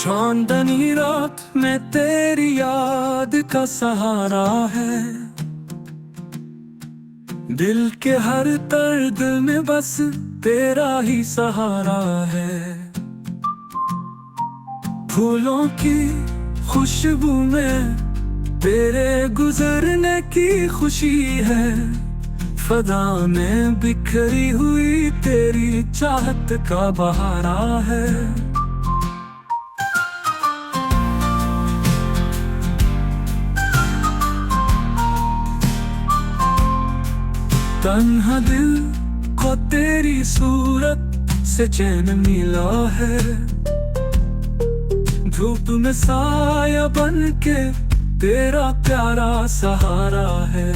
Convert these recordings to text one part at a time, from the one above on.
चांदनी रात में तेरी याद का सहारा है। दिल के हर दर्द में बस तेरा ही सहारा है। फूलों की खुशबू में तेरे गुजरने की खुशी है। फदा में बिखरी हुई तेरी चाहत का बहारा है। तन्हा दिल को तेरी सूरत से चैन मिला है। धूप में साया बन के तेरा प्यारा सहारा है।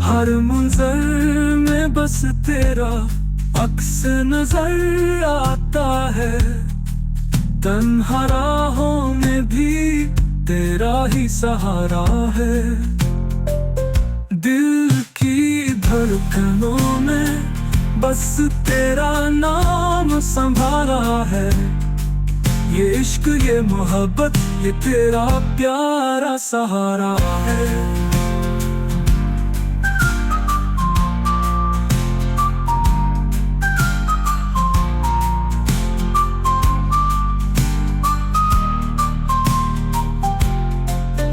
हर मंजर में बस तेरा अक्स नजर आता है। तन्हा राहों में भी तेरा ही सहारा है। दिल की धड़कनों में बस तेरा नाम संभाला है। ये इश्क ये मोहब्बत ये तेरा प्यारा सहारा है।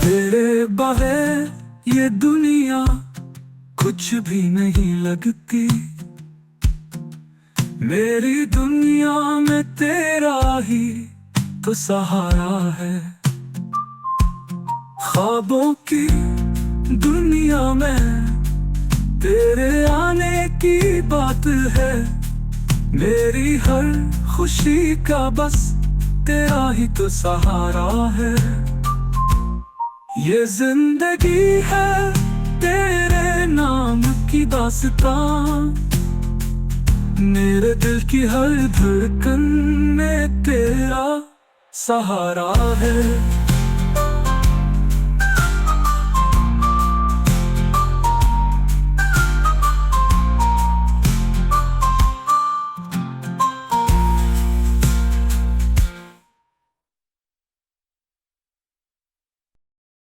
तेरे बगैर ये दुनिया कुछ भी नहीं लगती। मेरी दुनिया में तेरा ही तो सहारा है। ख्वाबों की दुनिया में तेरे आने की बात है। मेरी हर खुशी का बस तेरा ही तो सहारा है। ये जिंदगी है तेरे नाम की दास्तां। मेरे दिल की हर धड़कन में तेरा सहारा है।